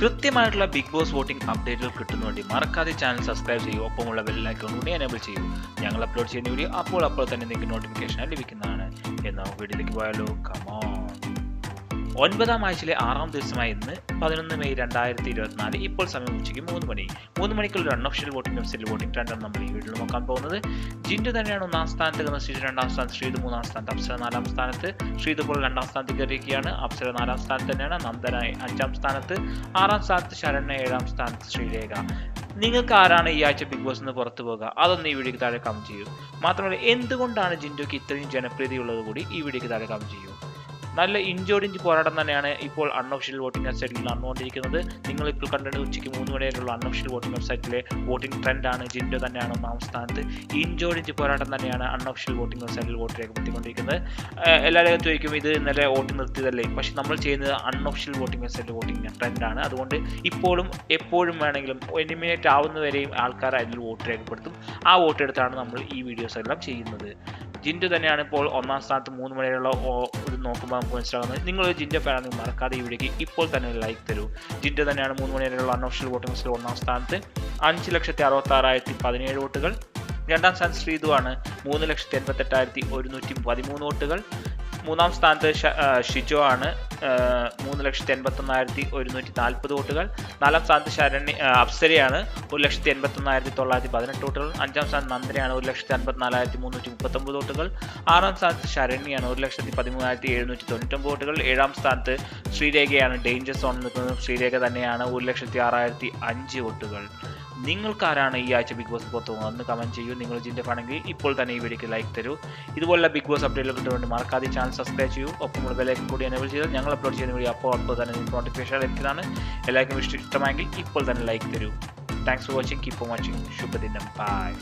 കൃത്യമായിട്ടുള്ള big boss voting അപ്ഡേറ്റുകൾ കിട്ടുന്ന വേണ്ടി മറക്കാതെ ചാനൽ സബ്സ്ക്രൈബ് ചെയ്യൂ. ഒപ്പമുള്ള ബെൽ ഐക്കൺ കൂടി എനേബിൾ ചെയ്യൂ. ഞങ്ങൾ അപ്ലോഡ് ചെയ്യുന്ന വീഡിയോ അപ്പോൾ തന്നെ നിങ്ങൾക്ക് നോട്ടിഫിക്കേഷൻ ലഭിക്കുന്നതാണ്. എന്നാൽ വീഡിയോയിലേക്ക് പോയാലോ, കമോൺ. 9ാം ആഴ്ചയിലെ 6ാം ദിവസമായ ഇന്ന് 11 മെയ് 2024. ഇപ്പോൾ സമയം ഉച്ചയ്ക്ക് 3 മണി. 3 മണിക്കുള്ള അൺഒഫീഷ്യൽ വോട്ടിംഗ് വെബ്സൈറ്റിൽ വോട്ടിംഗ് ട്രെൻഡാണ് നമ്മൾ ഈ വീഡിയോയിൽ നോക്കാൻ പോകുന്നത്. ജിൻഡു തന്നെയാണ് 1ാം സ്ഥാനത്ത്, ശ്രീജു 2ാം സ്ഥാനത്ത്, ശ്രീതു 3ാം സ്ഥാനത്ത്, അപ്സര 4ാം സ്ഥാനത്ത്. ശ്രീതു ഇപ്പോൾ 2ാം സ്ഥാനത്ത് കയറിയിരിക്കുകയാണ്. അപ്സര 4ാം സ്ഥാനത്ത് തന്നെയാണ്. നന്ദന 5ാം സ്ഥാനത്ത്, 6ാം സ്ഥാനത്ത് ശരണ്യ, 7ാം സ്ഥാനത്ത് ശ്രീരേഖ. നിങ്ങൾക്ക് ആരാണ് ഈ ആഴ്ച ബിഗ് ബോസ് നിന്ന് പുറത്തു പോകുക? അതൊന്ന് ഈ വീഡിയോക്ക് താഴെ കമന്റ് ചെയ്യൂ. മാത്രമല്ല, എന്തുകൊണ്ടാണ് ജിൻഡുക്ക് ഇത്രയും ജനപ്രീതി ഉള്ളത് കൂടി ഈ വീഡിയോക്ക് താഴെ കമന്റ് ചെയ്യൂ. നല്ല ഇഞ്ചോടിഞ്ച് പോരാട്ടം തന്നെയാണ് ഇപ്പോൾ അൺഒഫീഷ്യൽ വോട്ടിംഗ് വെബ്സൈറ്റിൽ നടന്നുകൊണ്ടിരിക്കുന്നത്. നിങ്ങളിപ്പോൾ കണ്ടത് ഉച്ചയ്ക്ക് 3 മണിവരെയുള്ള അൺഒഫീഷ്യൽ വോട്ടിംഗ് വെബ്സൈറ്റിലെ വോട്ടിംഗ് ട്രെൻഡാണ്. ജിൻഡു തന്നെയാണ് 1ാം സ്ഥാനത്ത്. ഇഞ്ചോടിഞ്ച് പോരാട്ടം തന്നെയാണ് അൺഒഫീഷ്യൽ വോട്ടിംഗ് വെബ്സൈറ്റിൽ വോട്ട് രേഖപ്പെടുത്തിക്കൊണ്ടിരിക്കുന്നത്. എല്ലാവരും ചോദിക്കും, ഇത് ഇന്നലെ വോട്ട് നിർത്തിയതല്ലേ? പക്ഷെ നമ്മൾ ചെയ്യുന്നത് അൺഒഫീഷ്യൽ വോട്ടിംഗ് വെബ്സൈറ്റിൽ വോട്ടിംഗ് ട്രെൻഡാണ്. അതുകൊണ്ട് ഇപ്പോഴും എപ്പോഴും വേണമെങ്കിലും എലിമിനേറ്റ് ആവുന്നവരെയും ആൾക്കാർ അതിൽ വോട്ട് രേഖപ്പെടുത്തും. ആ വോട്ട് എടുത്താണ് നമ്മൾ ഈ വീഡിയോസ് എല്ലാം ചെയ്യുന്നത്. ജിൻഡു തന്നെയാണ് ഇപ്പോൾ 1ാം സ്ഥാനത്ത്. 3 മണിവരെയുള്ള ഇത് നോക്കുമ്പോൾ നമുക്ക് മനസ്സിലാകുന്നത്. നിങ്ങൾ ജിൻഡു ഫാനാണെങ്കിൽ മറക്കാതെ ഈ വീഡിയോക്ക് ഇപ്പോൾ തന്നെ ലൈക്ക് തരൂ. ജിൻഡു തന്നെയാണ് 3 മണിവരെയുള്ള അൺഒഫീഷ്യൽ വോട്ടിംഗ് 1ാം സ്ഥാനത്ത്. 5,66,617 വോട്ടുകൾ. 2ാം സ്ഥാനത്ത് ശ്രീതു ആണ്. 3,88,113 വോട്ടുകൾ. 3ാം സ്ഥാനത്ത് ഷിജോ ആണ്. 3,81,140 വോട്ടുകൾ. 4ാം സ്ഥാനത്ത് അപ്സരയാണ്. 1,81,918 വോട്ടുകൾ. 5ാം സ്ഥാനത്ത് നന്ദനയാണ്. 1,54,339 വോട്ടുകൾ. 6ാം സ്ഥാനത്ത് ശരണ്യാണ്. 1,13,799 വോട്ടുകൾ. 7ാം സ്ഥാനത്ത് ശ്രീരേഖയാണ്. ഡേഞ്ചർ സോണിൽ നിൽക്കുന്നത് ശ്രീരേഖ തന്നെയാണ്. 1,06,005 വോട്ടുകൾ. നിങ്ങൾക്കാരാണ് ഈ ആഴ്ച ബിഗ് ബോസ് പുറത്തു പോകുന്നത്? കമന്റ് ചെയ്യൂ. നിങ്ങൾ ജിൻഡു ആണെങ്കിൽ ഇപ്പോൾ തന്നെ ഈ വീഡിയോക്ക് ലൈക്ക് തരൂ. ഇതുപോലുള്ള ബിഗ് ബോസ് അപ്ഡേറ്റുകൾ കിട്ടുന്നുണ്ട്. മറക്കാതെ ചാനൽ സബ്സ്ക്രൈബ് ചെയ്യൂ. ഒപ്പമുള്ള ബെല്ലൈക്കൺ കൂടി എനേബിൾ ചെയ്താൽ ഞങ്ങൾ അപ്ലോഡ് ചെയ്യുന്ന വീഡിയോ അപ്പോൾ തന്നെ നോട്ടിഫിക്കേഷൻ ലഭിക്കുന്നതാണ്. എല്ലാവർക്കും ഇഷ്ടമായെങ്കിൽ ഇപ്പോൾ തന്നെ ലൈക്ക് തരൂ. Thanks for watching. Keep on watching. ശുഭദിനം. ബൈ.